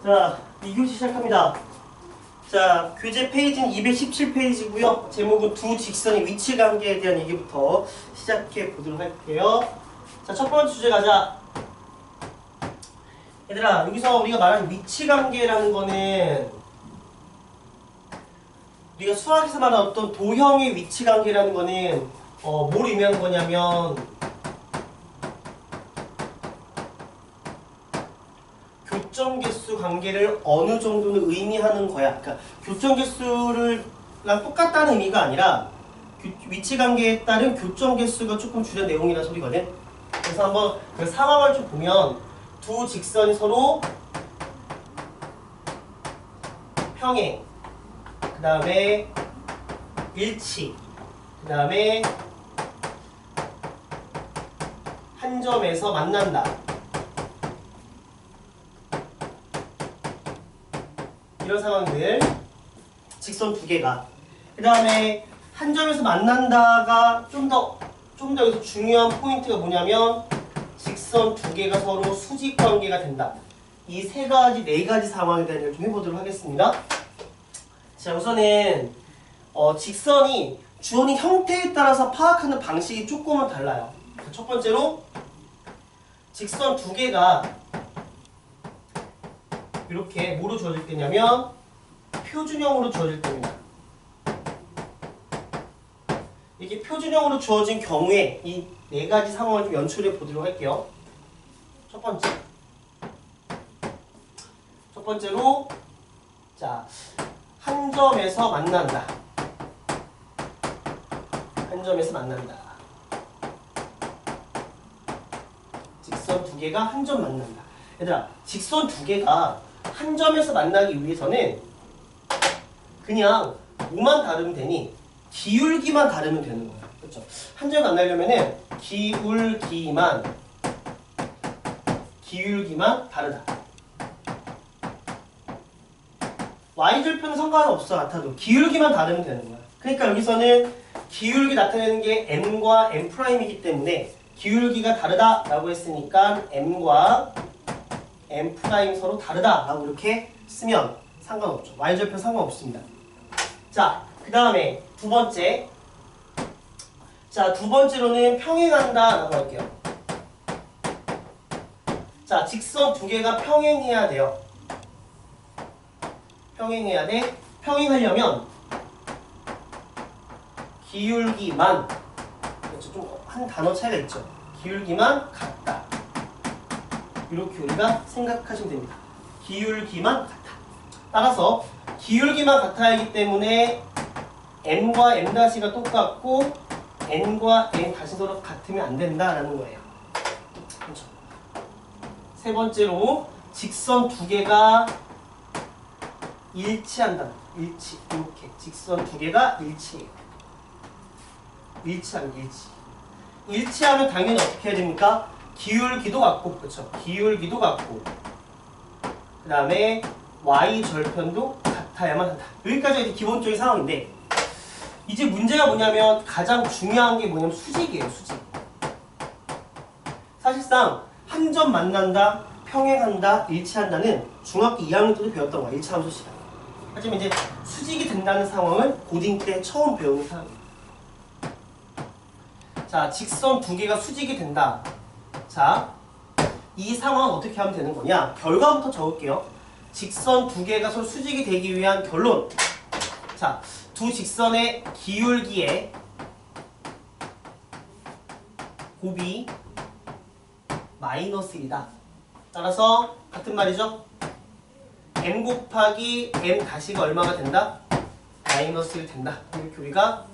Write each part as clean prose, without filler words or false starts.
자, 2교시 시작합니다. 자, 교재 페이지는 217페이지고요. 제목은 두 직선의 위치 관계에 대한 얘기부터 시작해 보도록 할게요. 자, 첫 번째 주제 가자. 얘들아, 여기서 우리가 말하는 위치 관계라는 거는 우리가 수학에서 말하는 어떤 도형의 위치 관계라는 거는 뭘 의미하는 거냐면 교점개수 관계를 어느 정도는 의미하는 거야. 그러니까 교점개수랑 똑같다는 의미가 아니라 위치관계에 따른 교점개수가 조금 줄여 내용이라는 소리거든. 그래서 한번 그 상황을 좀 보면 두 직선이 서로 평행, 그 다음에 일치, 그 다음에 한 점에서 만난다. 이런 상황들, 직선 두 개가. 그 다음에 한 점에서 만난다가 좀 더 여기서 중요한 포인트가 뭐냐면 직선 두 개가 서로 수직 관계가 된다. 이 세 가지, 네 가지 상황에 대한 얘기를 좀 해보도록 하겠습니다. 자, 우선은 직선이 주어진 형태에 따라서 파악하는 방식이 조금은 달라요. 첫 번째로 직선 두 개가 이렇게 뭐로 주어질 때냐면 표준형으로 주어질 때입니다. 이게 표준형으로 주어진 경우에 이 네 가지 상황을 좀 연출해 보도록 할게요. 첫 번째로 자, 한 점에서 만난다. 한 점에서 만난다. 직선 두 개가 한 점 만난다. 얘들아, 직선 두 개가 한 점에서 만나기 위해서는 그냥 뭐만 다르면 되니? 기울기만 다르면 되는 거야. 그렇죠? 한 점에 만나려면은 기울기만 다르다. y절표는 상관없어. 같아도 기울기만 다르면 되는 거야. 그러니까 여기서는 기울기 나타내는 게 m과 m'이기 때문에 기울기가 다르다라고 했으니까 m과 m' 서로 다르다라고 이렇게 쓰면 상관없죠. y절표 상관없습니다. 자, 그 다음에 두 번째. 자, 두 번째로는 평행한다라고 할게요. 자, 직선 두 개가 평행해야 돼요. 평행해야 돼. 평행하려면 기울기만, 그렇죠? 좀 한 단어 차이가 있죠. 기울기만 같다. 이렇게 우리가 생각하시면 됩니다. 기울기만 같다. 따라서 기울기만 같아야 하기 때문에 m과 m' 똑같고 n과 n 서로 같으면 안 된다라는 거예요. 그렇죠? 세 번째로 직선 두 개가 일치한다. 일치. 이렇게 직선 두 개가 일치해요. 일치하면 당연히 어떻게 해야 됩니까? 기울기도 같고, 그렇죠? 기울기도 같고, 그 다음에 y절편도 같아야만 한다. 여기까지가 이제 기본적인 상황인데, 이제 문제가 뭐냐면 가장 중요한 게 뭐냐면 수직이에요. 수직. 사실상 한 점 만난다, 평행한다, 일치한다는 중학교 2학년 때도 배웠던 거야. 1차함수 시간. 하지만 이제 수직이 된다는 상황을 고딩 때 처음 배우는 상황이에요. 자, 직선 두 개가 수직이 된다. 자, 이 상황은 어떻게 하면 되는 거냐? 결과부터 적을게요. 직선 두 개가 서로 수직이 되기 위한 결론. 자, 두 직선의 기울기의 곱이 -1이다. 따라서 같은 말이죠. m 곱하기 m 다시가 얼마가 된다? -1이 된다. 이렇게 우리가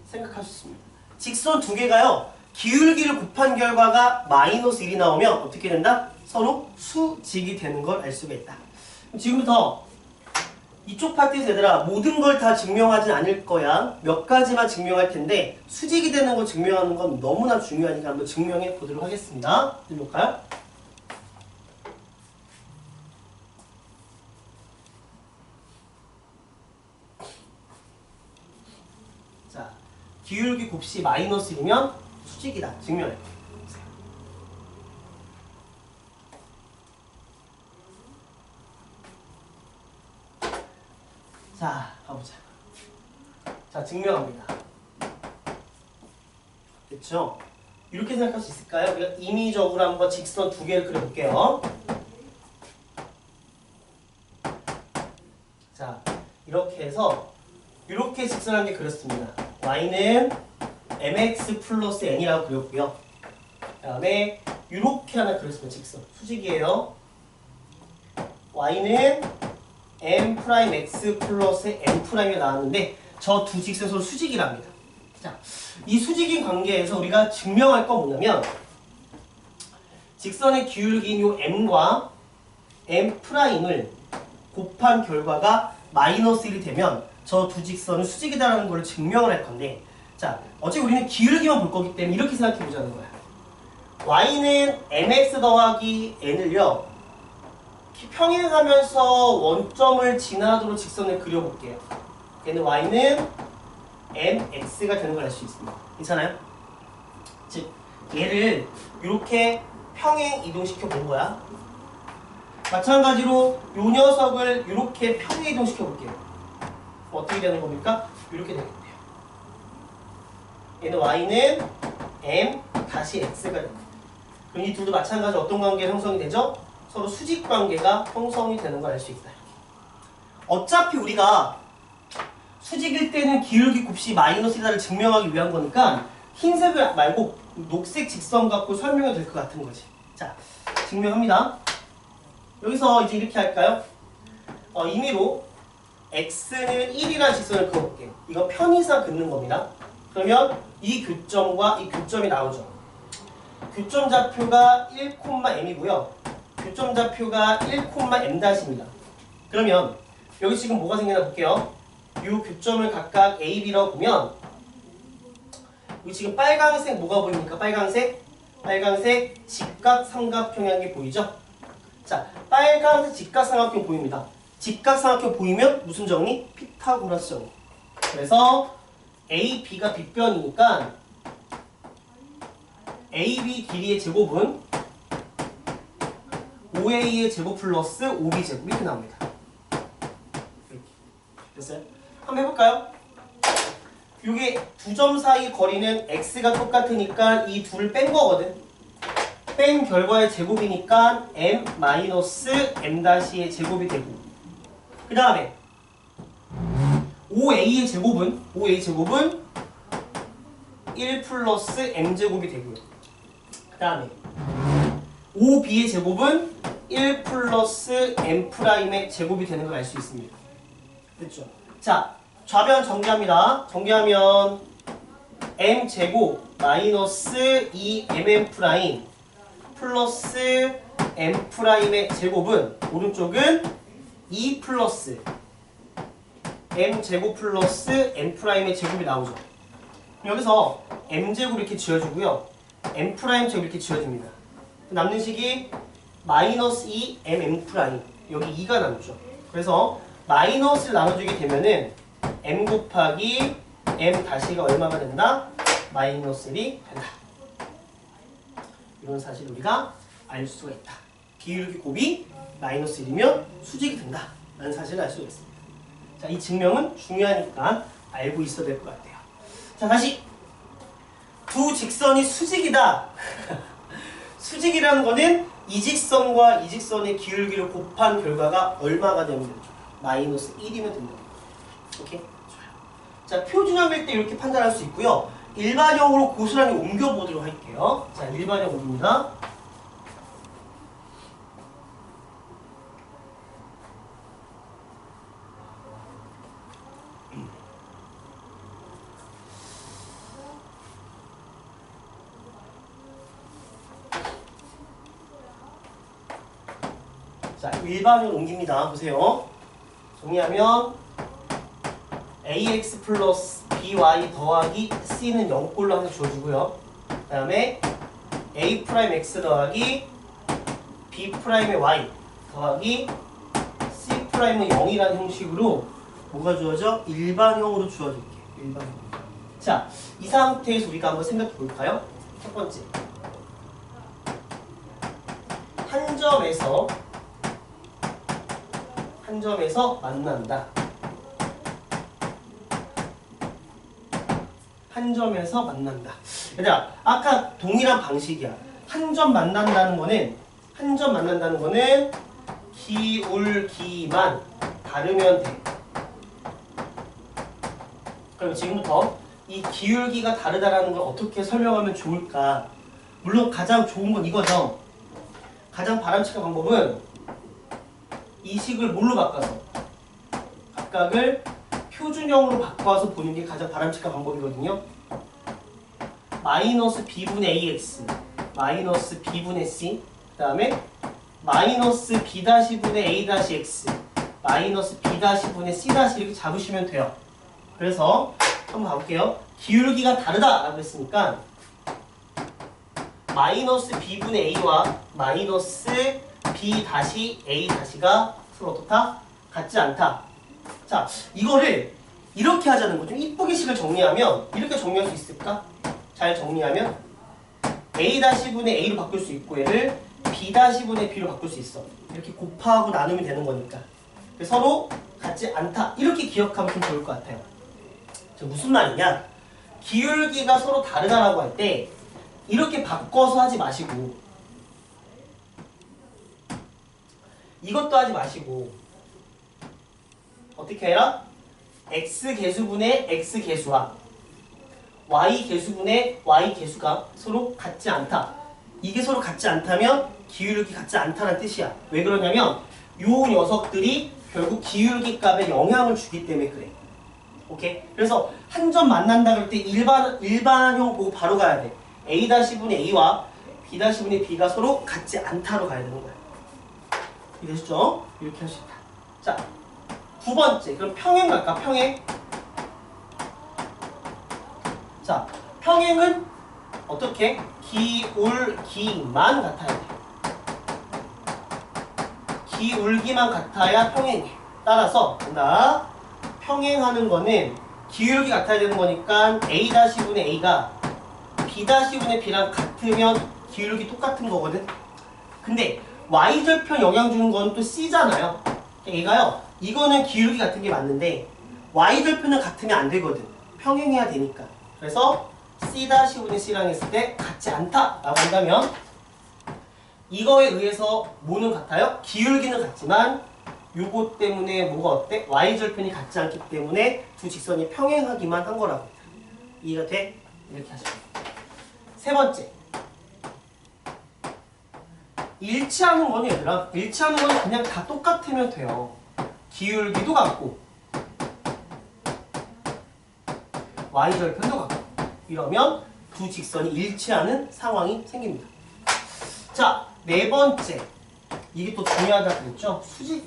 생각할 수 있습니다. 직선 두 개가요. 기울기를 곱한 결과가 -1이 나오면 어떻게 된다? 서로 수직이 되는 걸 알 수가 있다. 지금부터 이쪽 파트에서 얘들아 모든 걸 다 증명하진 않을 거야. 몇 가지만 증명할 텐데 수직이 되는 거 증명하는 건 너무나 중요하니까 한번 증명해 보도록 하겠습니다. 들어볼까요? 자, 기울기 곱시 -1이면 수직이다. 증명해. 자, 가보자. 자, 증명합니다. 됐죠? 이렇게 생각할 수 있을까요? 우리가 임의적으로 한번 직선 두 개를 그려볼게요. 자, 이렇게 해서 이렇게 직선 한 개 그렸습니다. y는 mx 플러스 n이라고 그렸고요. 그 다음에 이렇게 하나 그렸습니다. 직선. 수직이에요. y는 m'x 플러스 n'이 나왔는데 저 두 직선 서로 수직이랍니다. 자, 이 수직인 관계에서 우리가 증명할 건 뭐냐면 직선의 기울기인 요 m과 m'을 곱한 결과가 마이너스 1이 되면 저 두 직선은 수직이다라는 걸 증명을 할 건데, 자, 어차피 우리는 기울기만 볼 거기 때문에 이렇게 생각해 보자는 거야. y는 mx 더하기 n을요 평행하면서 원점을 지나도록 직선을 그려볼게요. 얘는 y는 mx가 되는 걸 알 수 있습니다. 괜찮아요? 즉 얘를 이렇게 평행 이동시켜 본 거야. 마찬가지로 이 녀석을 이렇게 평행 이동시켜 볼게요. 어떻게 되는 겁니까? 이렇게 되겠네요. 얘는 y는 m 다시 x가 됩니다. 그럼 이 둘도 마찬가지 어떤 관계가 형성이 되죠? 서로 수직 관계가 형성이 되는 걸 알 수 있다. 어차피 우리가 수직일 때는 기울기 곱씨 마이너스 1을 증명하기 위한 거니까 흰색을 말고 녹색 직선 갖고 설명해도 될 것 같은 거지. 자, 증명합니다. 여기서 이제 이렇게 할까요? 임의로 x는 1이라는 직선을 그어볼게요. 이거 편의상 긋는 겁니다. 그러면 이 교점과 이 교점이 나오죠. 교점 좌표가 1,m이고요. 교점 좌표가 1,m'입니다. 그러면 여기 지금 뭐가 생기나 볼게요. 이 교점을 각각 A, B라고 보면 여기 지금 빨강색 뭐가 보입니까? 빨강색 직각삼각형이 보이죠? 자, 빨강색 직각삼각형 보입니다. 직각삼각형 보이면 무슨 정리? 피타고라스 정리. 그래서 A, B가 빗변이니까 AB 길이의 제곱은 5A의 제곱 플러스 5B 제곱 이렇게 나옵니다. 이렇게. 됐어요? 한번 해볼까요? 이게 두 점 사이 거리는 x가 똑같으니까 이 둘을 뺀 거거든. 뺀 결과의 제곱이니까 m-m의 제곱이 되고, 그 다음에 5a의 제곱은 1 플러스 m제곱이 되고요. 그 다음에 5b의 제곱은 1 플러스 m'의 제곱이 되는 걸 알 수 있습니다. 됐죠? 자, 좌변 정리합니다. 정리하면 m제곱 마이너스 2mm 플러스 m'의 제곱은 오른쪽은 2 플러스 m제곱 플러스 m'의 제곱이 나오죠. 여기서 m제곱 이렇게 지어주고요. m'제곱 이렇게 지어집니다. 남는 식이 마이너스 2mm 여기 2가 남죠. 그래서 마이너스를 나눠주게 되면은 m 곱하기 m 다시가 얼마가 된다? 마이너스 1이 된다. 이런 사실을 우리가 알 수가 있다. 기울기 곱이 마이너스 1이면 수직이 된다 라는 사실을 알 수가 있습니다. 자, 이 증명은 중요하니까 알고 있어야 될 것 같아요. 자, 다시 두 직선이 수직이다. 수직이라는 거는 이 직선과 이 직선의 기울기를 곱한 결과가 얼마가 되면 되죠? 마이너스 1이면 된다. 오케이? 좋아요. 자, 표준형일 때 이렇게 판단할 수 있고요. 일반형으로 고스란히 옮겨보도록 할게요. 자, 일반형 옮깁니다. 자, 일반형 옮깁니다. 보세요. 정리하면 ax 플러스 by 더하기 c는 0꼴로 하나 주어지고요. 그 다음에 a 프라임 x 더하기 b 프라임의 y 더하기 c 프라임은 0이라는 형식으로 뭐가 주어져? 일반형으로 주어질게요. 일반형. 자, 이 상태에서 우리가 한번 생각해 볼까요? 첫 번째. 한 점에서 만난다. 한 점에서 만난다. 얘들아, 아까 동일한 방식이야. 한 점 만난다는 거는 기울기만 다르면 돼. 그럼 지금부터 이 기울기가 다르다라는 걸 어떻게 설명하면 좋을까? 물론 가장 좋은 건 이거죠. 가장 바람직한 방법은 이 식을 뭘로 바꿔서 각각을 표준형으로 바꿔서 보는 게 가장 바람직한 방법이거든요. 마이너스 b분의 ax 마이너스 b분의 c 그 다음에 마이너스 b-분의 a-x 마이너스 b-분의 c- 이렇게 잡으시면 돼요. 그래서 한번 가볼게요. 기울기가 다르다라고 했으니까 마이너스 b분의 a와 마이너스 b-a-가 서로 어떻다? 같지 않다. 자, 이거를 이렇게 하자는 거. 좀 이쁘게 식을 정리하면 이렇게 정리할 수 있을까? 잘 정리하면 a-분의 a로 바꿀 수 있고 얘를 b-분의 b로 바꿀 수 있어. 이렇게 곱하고 나누면 되는 거니까. 서로 같지 않다. 이렇게 기억하면 좀 좋을 것 같아요. 무슨 말이냐? 기울기가 서로 다르다라고 할 때 이렇게 바꿔서 하지 마시고 이것도 하지 마시고 어떻게 해라? x 개수분의 x 개수와 y 개수분의 y 개수가 서로 같지 않다. 이게 서로 같지 않다면 기울기 같지 않다는 뜻이야. 왜 그러냐면 요 녀석들이 결국 기울기 값에 영향을 주기 때문에 그래. 오케이? 그래서 한 점 만난다 그럴 때 일반형 보고 바로 가야 돼. a-분의 a와 b-분의 b가 서로 같지 않다로 가야 되는 거야. 이해되시죠? 이렇게 할 수 있다. 자, 9번째. 그럼 평행 갈까? 평행. 자, 평행은 어떻게? 기울기만 같아야 돼. 기울기만 같아야 평행해. 따라서 간다. 평행하는 거는 기울기 같아야 되는 거니까 a-분의 a가 b-분의 b랑 같으면 기울기 똑같은 거거든. 근데 y절편 영향 주는 건 또 c잖아요. 얘가요. 이거는 기울기 같은 게 맞는데 y절편은 같으면 안 되거든. 평행해야 되니까. 그래서 c-분의 c랑 했을 때 같지 않다라고 한다면 이거에 의해서 뭐는 같아요? 기울기는 같지만 요거 때문에 뭐가 어때? y절편이 같지 않기 때문에 두 직선이 평행하기만 한 거라고. 이해가 돼? 이렇게 하시면 돼요. 세 번째. 일치하는 거는 얘들아. 일치하는 건 그냥 다 똑같으면 돼요. 기울기도 같고 y절편도 같고 이러면 두 직선이 일치하는 상황이 생깁니다. 자, 네 번째. 이게 또 중요하다 그랬죠? 수직.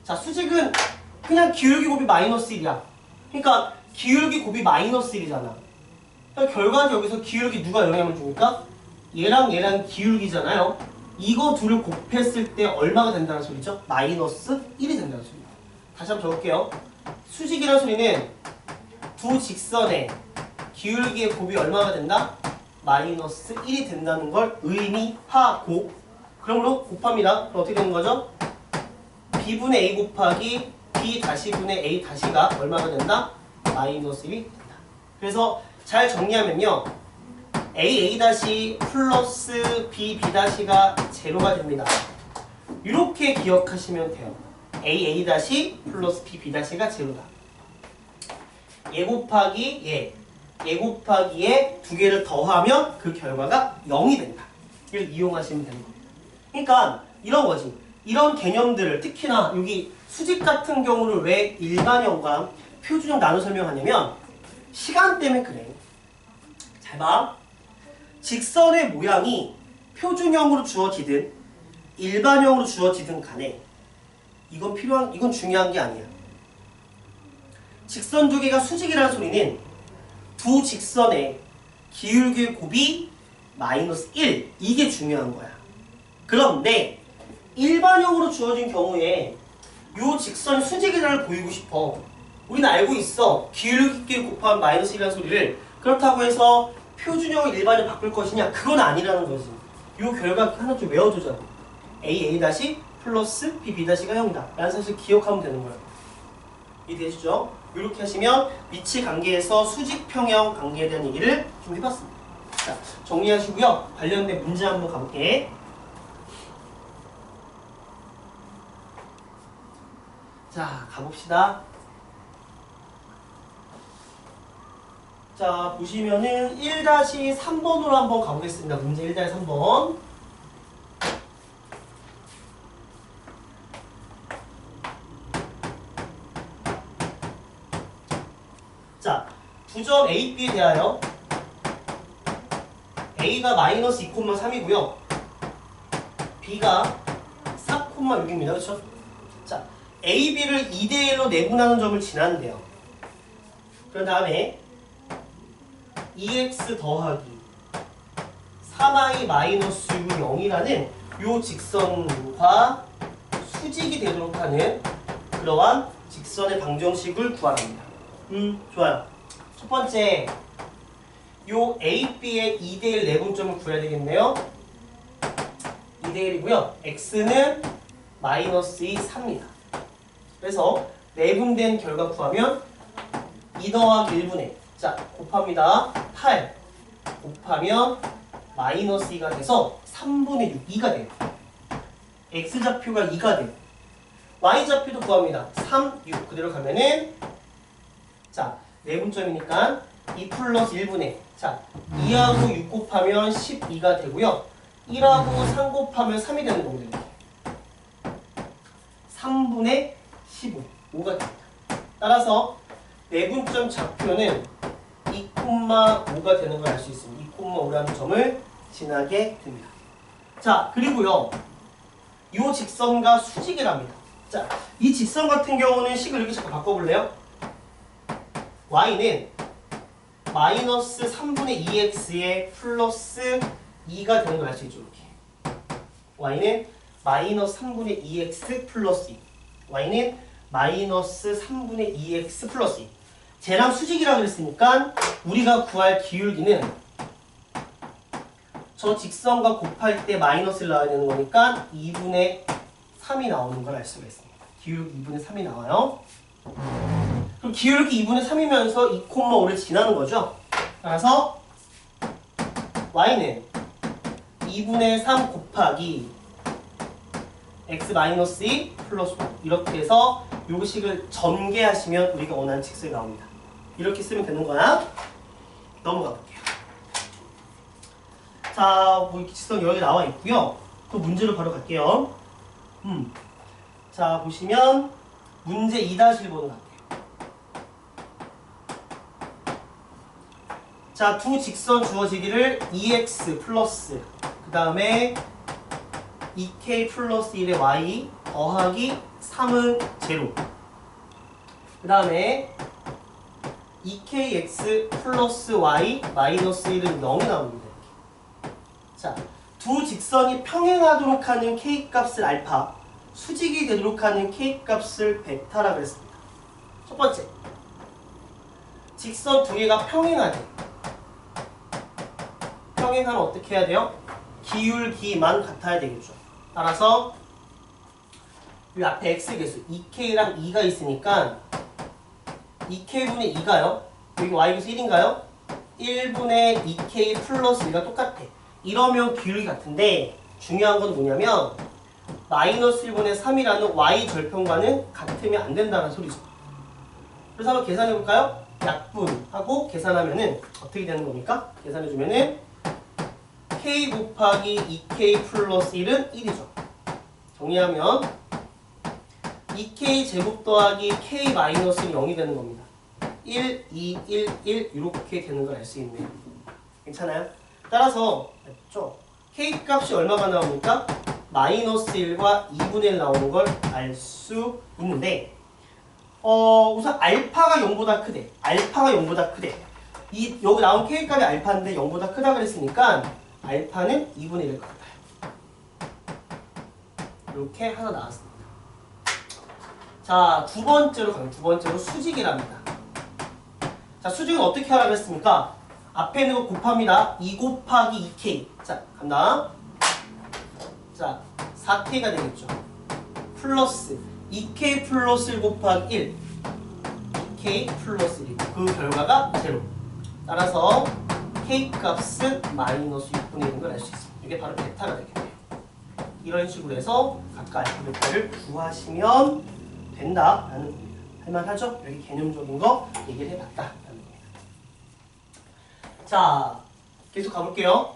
자, 수직은 그냥 기울기 곱이 마이너스 1이야. 그러니까 기울기 곱이 마이너스 1이잖아. 그러니까 결과는 여기서 기울기 누가 영향을 줍니까? 얘랑 기울기잖아요. 이거 둘을 곱했을 때 얼마가 된다는 소리죠? 마이너스 1이 된다는 소리입니다. 다시 한번 적을게요. 수직이라는 소리는 두 직선의 기울기의 곱이 얼마가 된다? 마이너스 1이 된다는 걸 의미하고 그러므로 곱합니다. 그럼 어떻게 되는 거죠? b분의 a 곱하기 b-분의 a-가 얼마가 된다? 마이너스 1이 된다. 그래서 잘 정리하면요. a 플러스 b-가 제로가 됩니다. 이렇게 기억하시면 돼요. a 플러스 b-가 제로다. 얘 곱하기 얘 곱하기에 두 개를 더하면 그 결과가 0이 된다. 이걸 이용하시면 되는 거예요. 그러니까 이런 거지. 이런 개념들을 특히나 여기 수직 같은 경우를 왜 일반형과 표준형 나눠 설명하냐면 시간 때문에 그래. 잘 봐. 직선의 모양이 표준형으로 주어지든 일반형으로 주어지든 간에 이건 중요한 게 아니야. 직선 두 개가 수직이라는 소리는 두 직선의 기울기 곱이 마이너스 1 이게 중요한 거야. 그런데 일반형으로 주어진 경우에 요 직선이 수직이라를 보이고 싶어. 우리는 알고 있어. 기울기끼리 곱하면 마이너스 1이라는 소리를. 그렇다고 해서 표준형을 일반형 바꿀 것이냐? 그건 아니라는 거지. 요 결과 하나 좀 외워두자고. a 플러스 b-가 0이다 라는 사실 기억하면 되는 거야. 이해되시죠? 이렇게 하시면 위치 관계에서 수직 평형 관계에 대한 얘기를 좀 해봤습니다. 자, 정리하시고요. 관련된 문제 한번 가볼게. 자, 가봅시다. 자, 보시면은 1-3번으로 한번 가보겠습니다. 문제 1-3번. 자, 부점 A, B에 대하여 A가 마이너스 2,3이고요. B가 4,6입니다. 그렇죠? 자, A, B를 2대1로 내분하는 점을 지났는데요. 그런 다음에 2x 더하기 3i 마이너스 0이라는 요 직선과 수직이 되도록 하는 그러한 직선의 방정식을 구하랍니다. 좋아요. 첫 번째, 요 A, B의 2대1 내분점을 구해야 되겠네요. 2대1이고요. x는 마이너스 2, 3입니다. 그래서 내분된 결과 구하면 2 더하기 1분의 자, 곱합니다. 8 곱하면 마이너스 2가 돼서 3분의 6, 2가 돼요. x좌표가 2가 돼요. y좌표도 구합니다. 3, 6 그대로 가면은 자, 내분점이니까 2 플러스 1분의 자, 2하고 6 곱하면 12가 되고요. 1하고 3 곱하면 3이 되는 겁니다. 3분의 15, 5가 됩니다. 따라서 내분점 좌표는 2,5가 되는 걸 알 수 있습니다. 2,5라는 점을 지나게 됩니다. 자, 그리고요. 이 직선과 수직이랍니다. 자, 이 직선 같은 경우는 식을 이렇게 잠깐 바꿔볼래요? y는 마이너스 3분의 2x에 플러스 2가 되는 걸 알 수 있죠. 이렇게. y는 마이너스 3분의 2x 플러스 2. y는 마이너스 3분의 2x 플러스 2. 쟤랑 수직이라고 그랬으니까 우리가 구할 기울기는 저 직선과 곱할 때 마이너스를 나와야 되는 거니까 2분의 3이 나오는 걸 알 수가 있습니다. 기울기 2분의 3이 나와요. 그럼 기울기 2분의 3이면서 2,5를 지나는 거죠. 따라서 y는 2분의 3 곱하기 x-2 플러스 5 이렇게 해서 요 식을 전개하시면 우리가 원하는 직선이 나옵니다. 이렇게 쓰면 되는 거야. 넘어가 볼게요. 자, 뭐 직선 여기 나와 있고요. 또 문제로 바로 갈게요. 자, 보시면 문제 2-1번으로 갈게요. 자, 두 직선 주어지기를 2x 플러스 그 다음에 2k 플러스 1의 y 더하기 3은 0 그 다음에 2kx 플러스 y 마이너스 1은 0이 나옵니다. 자, 두 직선이 평행하도록 하는 k 값을 알파, 수직이 되도록 하는 k 값을 베타라 그랬습니다. 첫 번째, 직선 두 개가 평행하대. 평행하면 어떻게 해야 돼요? 기울기만 같아야 되겠죠. 따라서 이 앞에 x계수 2k랑 2가 있으니까 2k분의 2가요. 여기 y계수 1인가요? 1분의 2k 플러스 1가 똑같아. 이러면 기울기 같은데 중요한 건 뭐냐면 마이너스 1분의 3이라는 y 절편과는 같으면 안 된다는 소리죠. 그래서 한번 계산해 볼까요? 약분하고 계산하면은 어떻게 되는 겁니까? 계산해 주면은 k 곱하기 2k 플러스 1은 1이죠. 정리하면 2k 제곱 더하기 k 마이너스 0이 되는 겁니다. 1, 2, 1, 1 이렇게 되는 걸 알 수 있네요. 괜찮아요? 따라서 맞죠? k 값이 얼마가 나옵니까? 마이너스 1과 2분의 1 나오는 걸 알 수 있는데 우선 알파가 0보다 크대. 알파가 0보다 크대. 여기 나온 k 값이 알파인데 0보다 크다 그랬으니까 알파는 2분의 1일 것 같아요. 이렇게 하나 나왔습니다. 자, 두 번째로 가면 두 번째로 수직이랍니다. 자, 수직은 어떻게 하라고 했습니까? 앞에 있는 거 곱합니다. 2 곱하기 2k. 자, 간다. 자, 4k가 되겠죠. 플러스 2k 플러스 1 곱하기 1. k 플러스 1이고 그 결과가 제로. 따라서 k 값은 마이너스 6분의 1인 걸 알 수 있습니다. 이게 바로 베타가 되겠네요. 이런 식으로 해서 각각 알파 베타를 구하시면 된다라는 겁니다. 할만하죠? 여기 개념적인 거 얘기를 해봤다라는 겁니다. 자, 계속 가볼게요.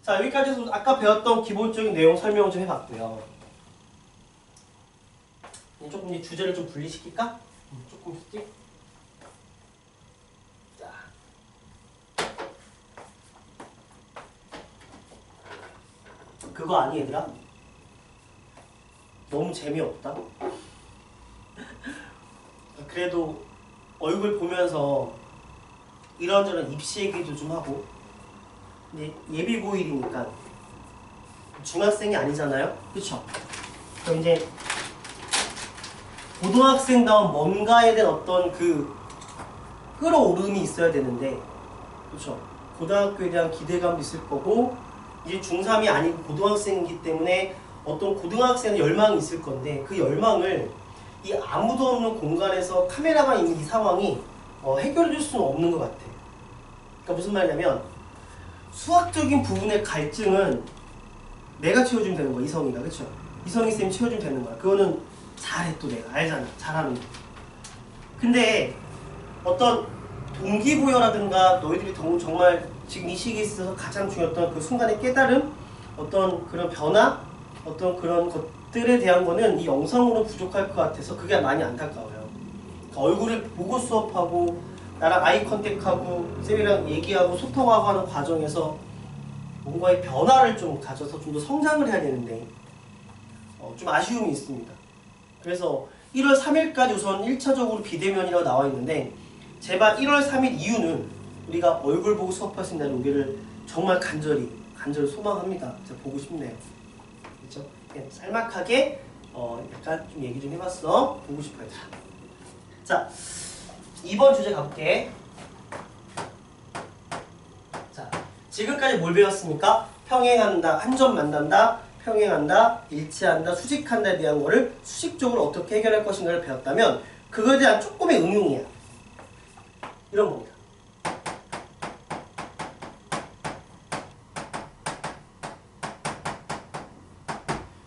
자, 여기까지 해서 아까 배웠던 기본적인 내용 설명 좀 해봤고요. 조금 이제 주제를 좀 분리시킬까? 조금씩. 자, 그거 아니 얘들아? 너무 재미없다. 그래도 얼굴 보면서 이런저런 입시 얘기도 좀 하고. 근데 예비 고1이니까 중학생이 아니잖아요, 그렇죠? 그럼 이제 고등학생다운 뭔가에 대한 어떤 그 끌어오름이 있어야 되는데, 그렇죠? 고등학교에 대한 기대감도 있을 거고, 이제 중3이 아니고 고등학생이기 때문에 어떤 고등학생의 열망이 있을 건데, 그 열망을 이 아무도 없는 공간에서 카메라만 있는 이 상황이 해결해 줄 수는 없는 것 같아. 그러니까 무슨 말이냐면 수학적인 부분의 갈증은 내가 채워주면 되는 거야, 이성이가. 그쵸? 이성이 쌤이 채워주면 되는 거야. 그거는 잘해. 또 내가 알잖아, 잘하는 거. 근데 어떤 동기부여라든가 너희들이 정말 지금 이 시기에 있어서 가장 중요했던 그 순간의 깨달음, 어떤 그런 변화, 어떤 그런 것들에 대한 거는 이 영상으로 부족할 것 같아서 그게 많이 안타까워요. 그러니까 얼굴을 보고 수업하고 나랑 아이 컨택하고 쌤이랑 얘기하고 소통하고 하는 과정에서 뭔가의 변화를 좀 가져서 좀 더 성장을 해야 되는데 좀 아쉬움이 있습니다. 그래서 1월 3일까지 우선 1차적으로 비대면이라고 나와 있는데, 제발 1월 3일 이후는 우리가 얼굴 보고 수업할 수 있는 날 오기를 정말 간절히 소망합니다. 제가 보고 싶네요. 그렇죠? 짤막하게 약간 좀 얘기 좀 해봤어. 보고 싶어 얘들아. 자, 2번 주제 가볼게. 자, 지금까지 뭘 배웠습니까? 평행한다, 한 점 만난다, 평행한다, 일치한다, 수직한다에 대한 거를 수식적으로 어떻게 해결할 것인가를 배웠다면, 그거에 대한 조금의 응용이야. 이런 겁니다.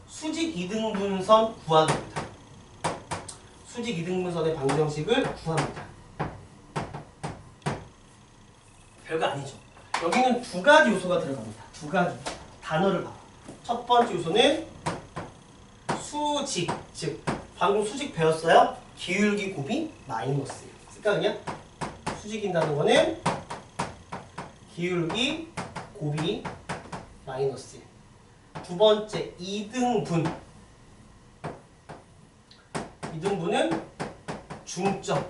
수직 이등분선 구하기입니다. 수직 이등분선의 방정식을 구합니다. 별거 아니죠. 여기는 두 가지 요소가 들어갑니다. 두 가지. 단어를 봐. 첫 번째 요소는 수직, 즉 방금 수직 배웠어요? 기울기 곱이 마이너스예요. 쓸까 그냥? 수직인다는 거는 기울기 곱이 마이너스예요. 두 번째, 이등분. 이등분은 중점.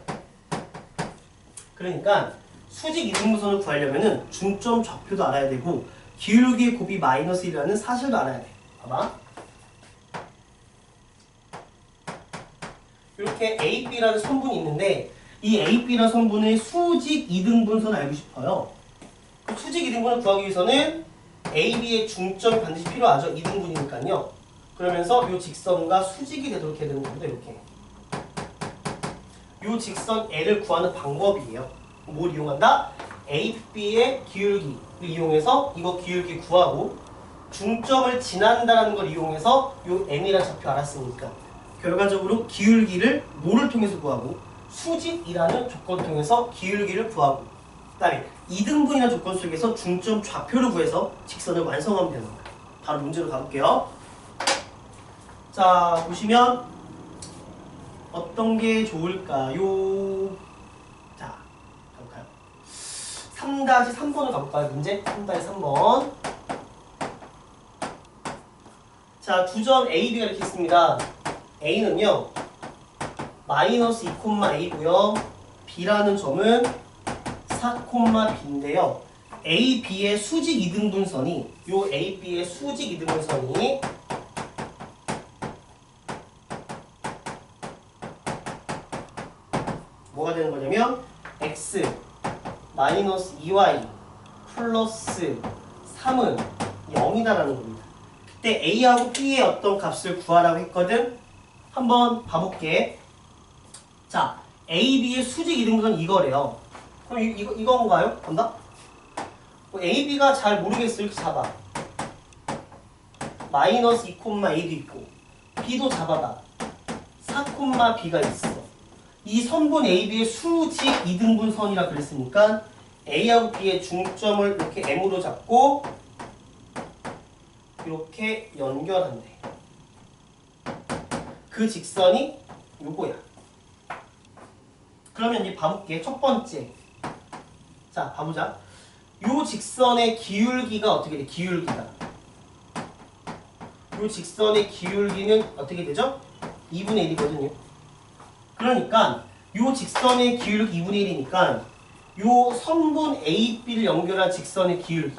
그러니까 수직 이등분선을 구하려면 중점 좌표도 알아야 되고 기울기의 곱이 마이너스 1이라는 사실도 알아야 돼. 봐봐. 이렇게 AB라는 선분이 있는데 이 AB라는 선분의 수직 이등분선을 알고 싶어요. 그 수직 이등분을 구하기 위해서는 AB의 중점이 반드시 필요하죠. 이등분이니까요. 그러면서 이 직선과 수직이 되도록 해야 되는 겁니다. 이렇게. 이 직선 L을 구하는 방법이에요. 뭘 이용한다? AB의 기울기를 이용해서 이거 기울기 구하고 중점을 지난다는 걸 이용해서 이 M이라는 좌표 알았으니까 결과적으로 기울기를 뭐를 통해서 구하고 수직이라는 조건 통해서 기울기를 구하고 그다음에 이등분이라는 조건 속에서 중점 좌표를 구해서 직선을 완성하면 되는 거예요. 바로 문제로 가볼게요. 자, 보시면 어떤 게 좋을까요? 자, 가볼까요? 3-3번을 가볼까요? 문제 3-3번. 자, 두 점 A, B가 이렇게 있습니다. A는요 마이너스 2,A고요. B라는 점은 4,B인데요. A, B의 수직 이등분선이 요 A, B의 수직 이등분선이 뭐가 되는 거냐면 X 마이너스 2Y 플러스 3은 0이다라는 겁니다. 그때 A하고 B의 어떤 값을 구하라고 했거든. 한번 봐볼게. 자, AB의 수직 이등분선 이거래요. 그럼 이건가요? 간다? AB가 잘 모르겠어. 이렇게 잡아. 마이너스 2,A도 있고 B도 잡아봐. 4,B가 있어. 이 선분 AB의 수직 이등분선이라 그랬으니까 A하고 B의 중점을 이렇게 M으로 잡고 이렇게 연결한대. 그 직선이 요거야. 그러면 이제 봐볼게. 첫 번째. 자, 봐보자. 요 직선의 기울기가 어떻게 돼? 기울기가. 요 직선의 기울기는 어떻게 되죠? 2분의 1이거든요. 그러니까 요 직선의 기울기 2분의 1이니까 요 선분 AB를 연결한 직선의 기울기.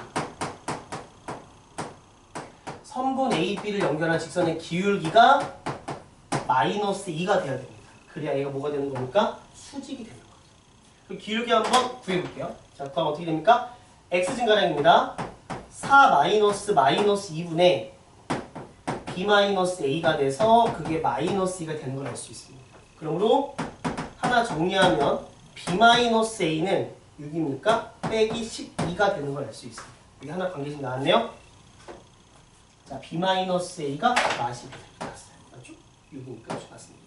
선분 AB를 연결한 직선의 기울기가 마이너스 2가 돼야 됩니다. 그래야 얘가 뭐가 되는 겁니까? 수직이 되는 거죠. 그 기울기 한번 구해볼게요. 자, 그럼 어떻게 됩니까? x 증가량입니다. 4 마이너스 2분의 b 마이너스 a가 돼서 그게 마이너스 2가 되는 걸 알 수 있습니다. 그러므로 하나 정리하면 b 마이너스 a는 6입니까? 빼기 12가 되는 걸 알 수 있습니다. 여기 하나 관계식 나왔네요. 자, b 마이너스 a가 40이 나왔어요. 맞죠? 6이니까 맞습니다.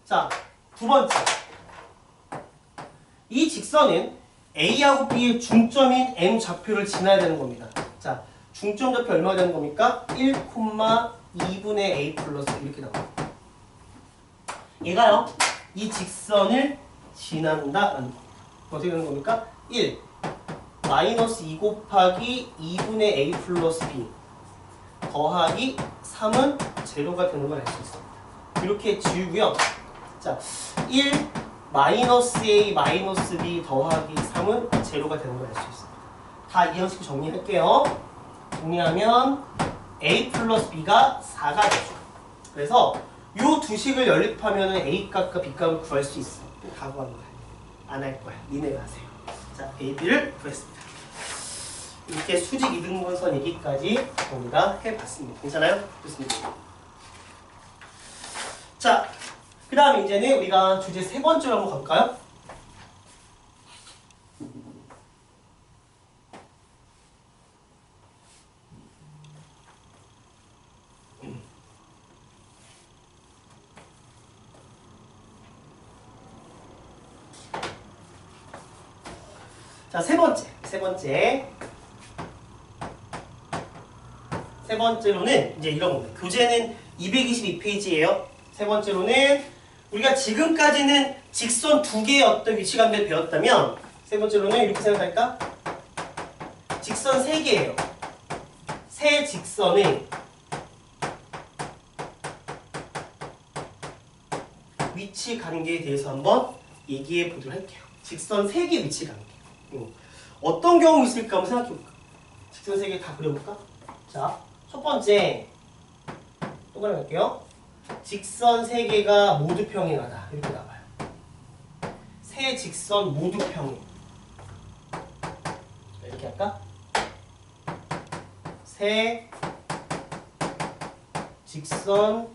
자, 두 번째. 이 직선은 A하고 B의 중점인 M 좌표를 지나야 되는 겁니다. 자, 중점 좌표 얼마가 되는 겁니까? 1,2분의 A 플러스 이렇게 나옵니다. 얘가요, 이 직선을 지난다라는 겁니다. 어떻게 되는 겁니까? 1 마이너스 2 곱하기 2분의 A 플러스 B 더하기 3은 제로가 되는 걸 알 수 있습니다. 이렇게 지우고요. 자, 1 마이너스 A 마이너스 B 더하기 3은 제로가 되는 걸 알 수 있습니다. 다 이 형식 정리할게요. 정리하면 A 플러스 B가 4가 되죠. 그래서 이 두 식을 연립하면 A 값과 B 값을 구할 수 있어. 다 구하는 거야. 안 할 거야. 니네가 하세요. 자, A, B를 구했습니다. 이렇게 수직 이등분선 얘기까지 우리가 해봤습니다. 괜찮아요? 좋습니다. 자, 그 다음에 이제는 우리가 주제 세 번째로 한번 가볼까요? 자, 세 번째로는 이제 이런 겁니다. 교재는 222페이지예요. 세 번째로는 우리가 지금까지는 직선 두 개의 어떤 위치관계를 배웠다면 세 번째로는 이렇게 생각할까? 직선 세 개예요. 세 직선의 위치 관계에 대해서 한번 얘기해 보도록 할게요. 직선 세 개 위치 관계. 어떤 경우 있을까 한번 생각해 볼까? 직선 세 개 다 그려볼까? 자, 첫 번째 또 그려볼게요. 직선 세 개가 모두 평행하다. 이렇게 나와요. 세 직선 모두 평행. 이렇게 할까? 세 직선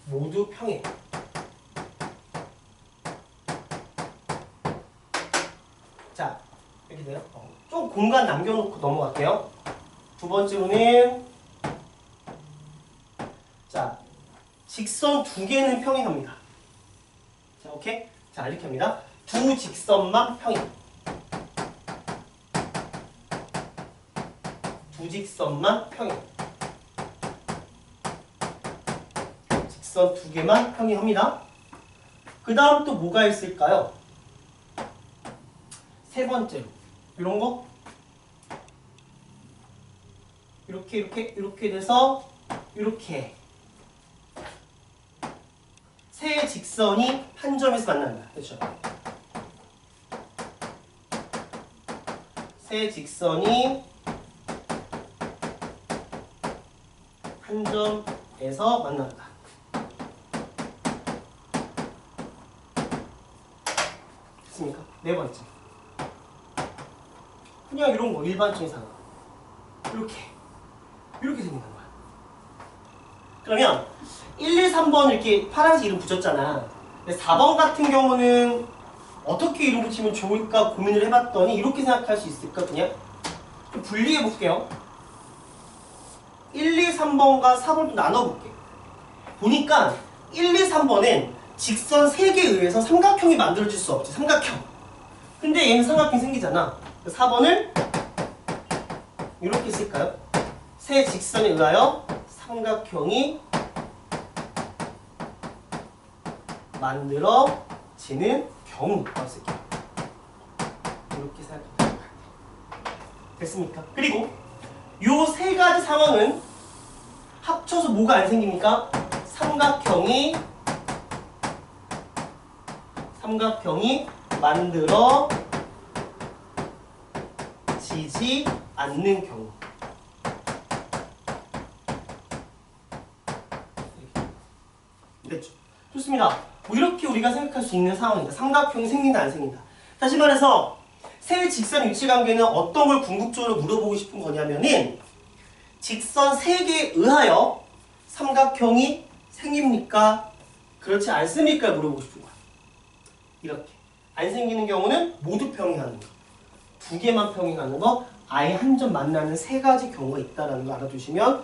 모두 평행. 자, 이렇게 돼요. 좀 공간 남겨놓고 넘어갈게요. 두 번째로는 자, 직선 두 개는 평행합니다. 자, 오케이? 자, 이렇게 합니다. 두 직선만 평행. 두 직선만 평행. 직선 두 개만 평행합니다. 그 다음 또 뭐가 있을까요? 세 번째로 이런 거 이렇게 돼서 이렇게 세 직선이 한 점에서 만난다. 그렇죠? 세 직선이 한 점에서 만난다. 됐습니까? 네 번째. 그냥 이런 거 일반적인 상황. 이렇게 생기는 거야. 그러면 1, 2, 3번 이렇게 파란색 이름 붙였잖아. 근데 4번 같은 경우는 어떻게 이름 붙이면 좋을까 고민을 해봤더니 이렇게 생각할 수 있을까? 그냥 좀 분리해 볼게요. 1, 2, 3번과 4번도 나눠볼게. 보니까 1, 2, 3번은 직선 3개에 의해서 삼각형이 만들어질 수 없지. 삼각형. 근데 얘는 삼각형이 생기잖아. 4번을 이렇게 쓸까요? 세 직선에 의하여 삼각형이 만들어지는 경우라고 쓸게요. 이렇게 생각하면 될 것 같아요. 됐습니까? 그리고 요 세 가지 상황은 합쳐서 뭐가 안 생깁니까? 삼각형이 만들어지지 않는 경우. 됐죠? 좋습니다. 뭐 이렇게 우리가 생각할 수 있는 상황입니다. 삼각형이 생긴다 안 생긴다. 다시 말해서 세 직선 위치관계는 어떤 걸 궁극적으로 물어보고 싶은 거냐면은 직선 3개에 의하여 삼각형이 생깁니까? 그렇지 않습니까? 물어보고 싶은 거야. 이렇게. 안 생기는 경우는 모두 평행하는 거. 2개만 평행하는 거. 아예 한 점 만나는 3가지 경우가 있다는 거 알아두시면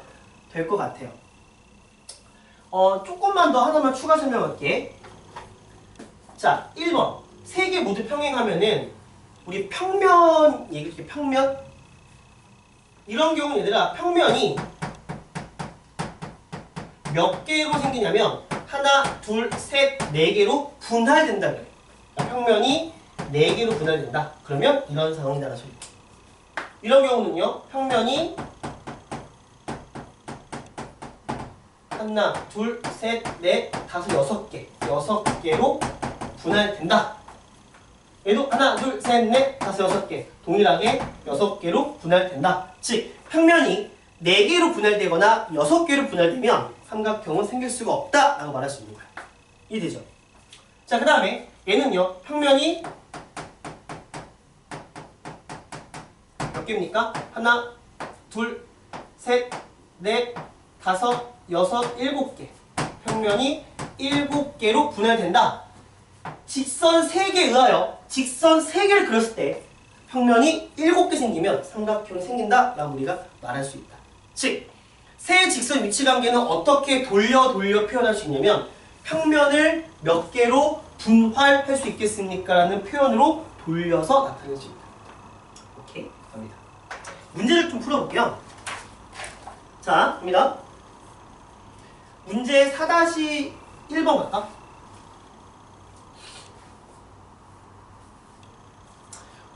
될 것 같아요. 조금만 더 하나만 추가 설명할게. 자, 1번. 3개 모두 평행하면은 우리 평면 얘기할게. 평면. 이런 경우는 얘들아 평면이 몇 개로 생기냐면 하나, 둘, 셋, 4개로 분할된다 그래. 그러니까 평면이 4개로 분할된다. 그러면 이런 상황이 나타나죠. 이런 경우는요. 평면이 하나, 둘, 셋, 넷, 다섯, 6개. 6개로 분할된다. 얘도 하나, 둘, 셋, 넷, 다섯, 6개. 동일하게 6개로 분할된다. 즉, 평면이 4개로 분할되거나 6개로 분할되면 삼각형은 생길 수가 없다 라고 말할 수 있는 거야. 이해되죠? 자, 그 다음에 얘는요. 평면이 몇 개입니까? 하나, 둘, 셋, 넷, 다섯, 6, 7개. 평면이 7개로 분할된다. 직선 3개에 의하여 직선 3개를 그렸을 때 평면이 7개 생기면 삼각형이 생긴다 라고 우리가 말할 수 있다. 즉, 세 직선 위치관계는 어떻게 돌려 표현할 수 있냐면 평면을 몇 개로 분할할 수 있겠습니까? 라는 표현으로 돌려서 나타낼 수 있다. 오케이? 갑니다. 문제를 좀 풀어볼게요. 자, 갑니다. 문제 4-1번 갈까?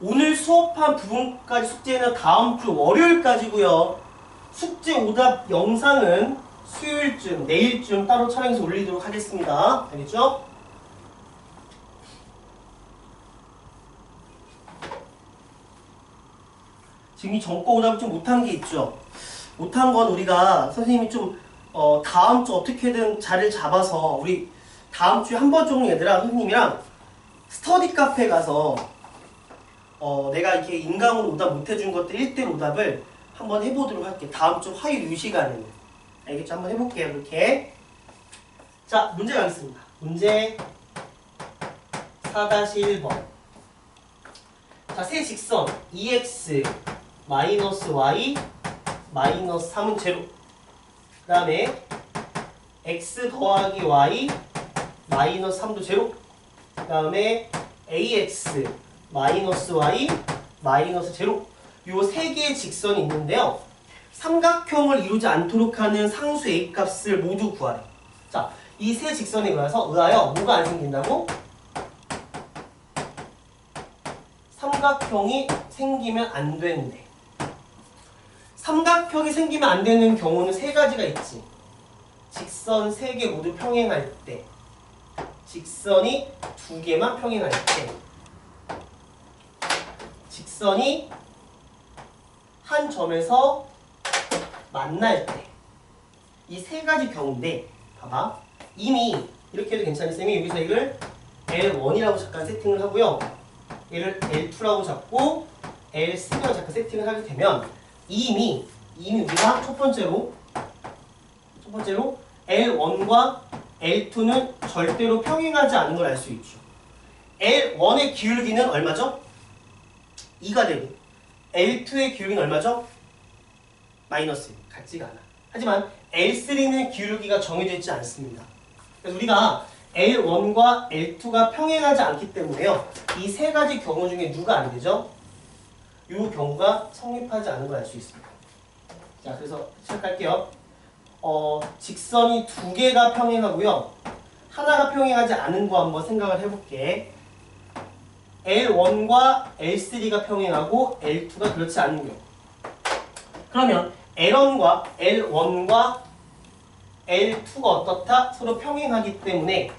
오늘 수업한 부분까지 숙제는 다음 주 월요일까지고요. 숙제 오답 영상은 수요일쯤, 내일쯤 따로 촬영해서 올리도록 하겠습니다. 알겠죠? 지금 이 전거 오답을 좀 못한 게 있죠? 못한 건 우리가 선생님이 좀 다음 주 어떻게든 자리를 잡아서 우리 다음 주에 한 번 정도 얘들아 선생님이랑 스터디 카페 가서 내가 이렇게 인강으로 오답 못 해준 것들 1대1 오답을 한번 해보도록 할게. 다음 주 화요일 이 시간에는. 알겠죠? 한번 해볼게요. 이렇게. 자, 문제 가겠습니다. 문제 4-1번. 자, 세 직선 2x 마이너스 y 마이너스 3은 제로. 그 다음에 x 더하기 y 마이너스 3도 제로. 그 다음에 ax 마이너스 y 마이너스 제로. 요 세 개의 직선이 있는데요. 삼각형을 이루지 않도록 하는 상수 a 값을 모두 구하래. 자, 이 세 직선에 의하여 뭐가 안 생긴다고? 삼각형이 생기면 안 된대. 삼각형이 생기면 안 되는 경우는 세 가지가 있지. 직선 3개 모두 평행할 때, 직선이 2개만 평행할 때, 직선이 한 점에서 만날 때. 이 세 가지 경우인데 봐봐. 이미 이렇게 해도 괜찮은 쌤이 여기서 이걸 L1이라고 잠깐 세팅을 하고요. 얘를 L2라고 잡고 L3라고 잠깐 세팅을 하게 되면 이미 우리가 첫 번째로 L1과 L2는 절대로 평행하지 않은 걸 알 수 있죠. L1의 기울기는 얼마죠? 2가 되고 L2의 기울기는 얼마죠? 마이너스 1. 같지가 않아. 하지만 L3는 기울기가 정해져 있지 않습니다. 그래서 우리가 L1과 L2가 평행하지 않기 때문에요. 이 세 가지 경우 중에 누가 안 되죠? 이 경우가 성립하지 않은 걸 알 수 있습니다. 자, 그래서 시작할게요. 직선이 두 개가 평행하고요. 하나가 평행하지 않은 거 한번 생각을 해볼게. L1과 L3가 평행하고 L2가 그렇지 않은 경우. 그러면 L1과 L2가 어떻다? 서로 평행하기 때문에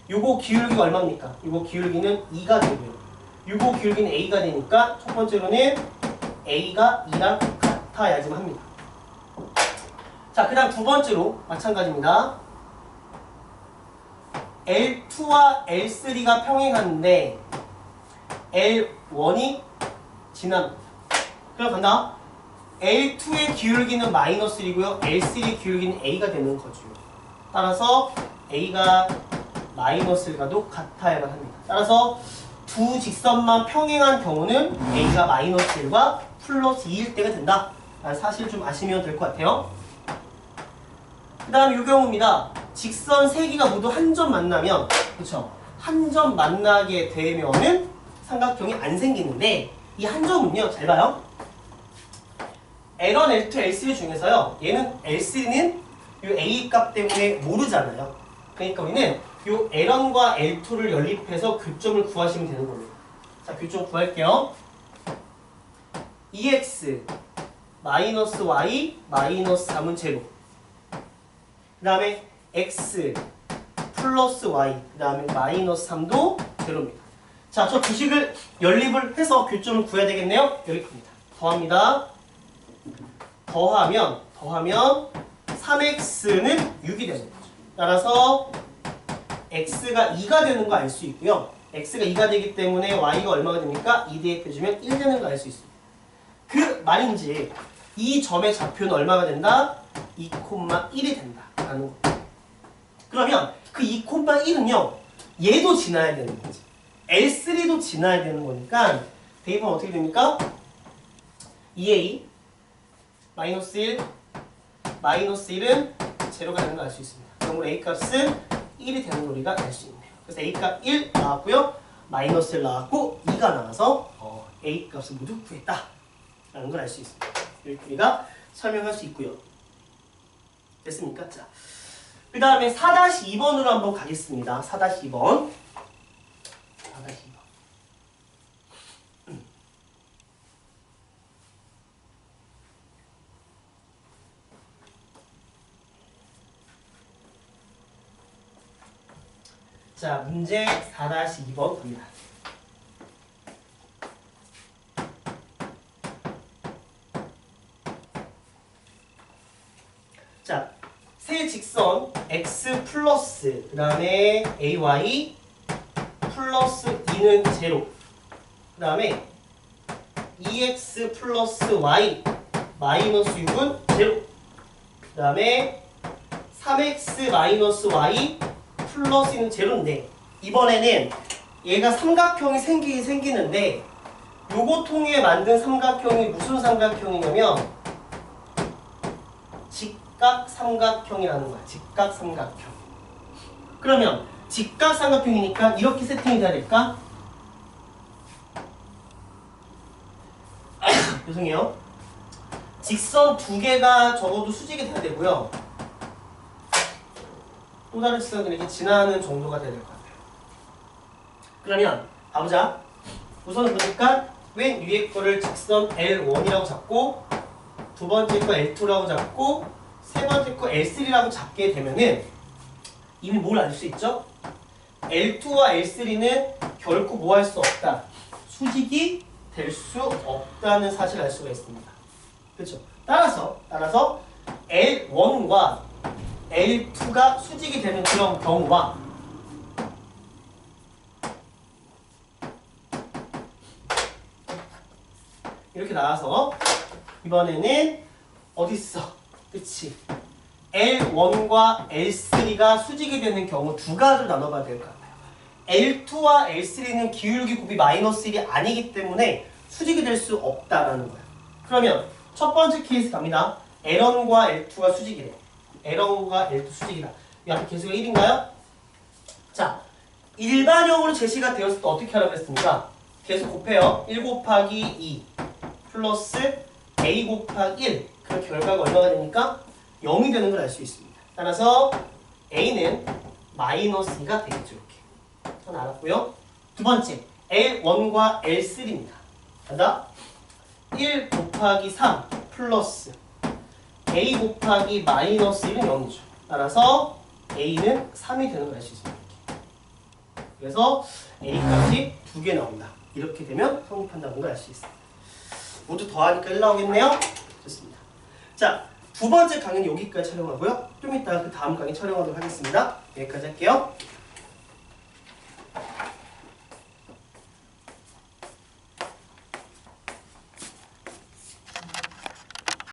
요거 기울기가 얼마입니까? 요거 기울기는 2가 되고요. 요거 기울기는 A가 되니까 첫 번째로는 A가 2랑 같아야지만 합니다. 자, 그 다음 두 번째로 마찬가지입니다. L2와 L3가 평행한데 L1이 지납니다. 그럼 간다. L2의 기울기는 마이너스 1이고요. L3의 기울기는 A가 되는 거죠. 따라서 A가 마이너스 1과도 같아야만 합니다. 따라서 두 직선만 평행한 경우는 A가 마이너스 1과 플러스 2일 때가 된다. 라는 사실 좀 아시면 될 것 같아요. 그 다음 이 경우입니다. 직선 세 개가 모두 한 점 만나면, 그쵸? 한 점 만나게 되면은 삼각형이 안 생기는데, 이 한 점은요, 잘 봐요. L1, L2, L3 중에서요, 얘는 L3는 이 A 값 때문에 모르잖아요. 그러니까 우리는 이 L1과 L2를 연립해서 교점을 구하시면 되는 겁니다. 자, 교점 구할게요. EX 마이너스 Y 마이너스 3은 제로. 그 다음에 X 플러스 Y 그 다음에 마이너스 3도 제로입니다. 자, 저 두식을 연립을 해서 교점을 구해야 되겠네요. 여기입니다. 더합니다. 더하면 3x는 6이 되는 거죠. 따라서 x가 2가 되는 거 알 수 있고요. x가 2가 되기 때문에 y가 얼마가 됩니까? 2 대입해주면 1 되는 거 알 수 있습니다. 그 말인지 이 점의 좌표는 얼마가 된다? 2,1이 된다 라는 거. 그러면 그 2,1은요 얘도 지나야 되는 거지. L3도 지나야 되는 거니까 대입하면 어떻게 됩니까? 2a 마이너스 1 마이너스 1은 제로가 되는 걸 알 수 있습니다. 그러므로 a 값은 1이 되는 걸 우리가 알 수 있네요. 그래서 a 값 1 나왔고요. 마이너스 1 나왔고 2가 나와서 a 값을 모두 구했다 라는 걸 알 수 있습니다. 이렇게 우리가 설명할 수 있고요. 됐습니까? 자, 그 다음에 4-2번으로 한번 가겠습니다. 4-2번. 4-2번. 자, 문제 4-2번 봅니다. 자, 세 직선 x 플러스 그 다음에 ay 플러스 2는 제로 그 다음에 2x 플러스 y 마이너스 6은 제로 그 다음에 3x 마이너스 y 플러스 2는 제로인데 이번에는 얘가 삼각형이 생기는데 요거 통해 만든 삼각형이 무슨 삼각형이냐면 직각삼각형이라는 거야. 직각삼각형. 그러면 직각삼각형이니까 이렇게 세팅이 돼야 될까? 죄송해요. 직선 두 개가 적어도 수직이 돼야 되고요. 또 다른 직선은 이렇게 지나는 정도가 돼야 될 것 같아요. 그러면 가보자. 우선 보니까 맨 위에 거를 직선 L1이라고 잡고 두 번째 거 L2라고 잡고 세 번째 거 L3라고 잡게 되면은 이미 뭘 알 수 있죠? L2와 L3는 결코 뭐 할 수 없다. 수직이 될 수 없다는 사실을 알 수가 있습니다. 그렇죠? 따라서 L1과 L2가 수직이 되는 그런 경우와 이렇게 나와서 이번에는 어디 있어? 그치? L1과 L3가 수직이 되는 경우 두 가지로 나눠봐야 될 것 같아요. L2와 L3는 기울기 곱이 마이너스 1이 아니기 때문에 수직이 될 수 없다라는 거예요. 그러면 첫 번째 케이스 갑니다. L1과 L2가 수직이래. L1과 L2 수직이다. 이 앞에 개수가 1인가요? 자, 일반형으로 제시가 되었을 때 어떻게 하라고 했습니까? 계속 곱해요. 1 곱하기 2 플러스 a 곱하기 1. 그럼 결과가 얼마가 됩니까? 0이 되는 걸 알 수 있습니다. 따라서 a는 마이너스 2가 되겠죠. 이렇게. 전 알았고요. 두 번째, L1과 L3입니다. 간다. 1 곱하기 3 플러스 a 곱하기 마이너스 1은 0이죠. 따라서 a는 3이 되는 걸 알 수 있습니다. 그래서 a값이 2개 나온다. 이렇게 되면 성립한다는 걸 알 수 있습니다. 모두 더하니까 1 나오겠네요. 좋습니다. 자, 두 번째 강의는 여기까지 촬영하고요. 좀 이따 그 다음 강의 촬영하도록 하겠습니다. 여기까지 할게요.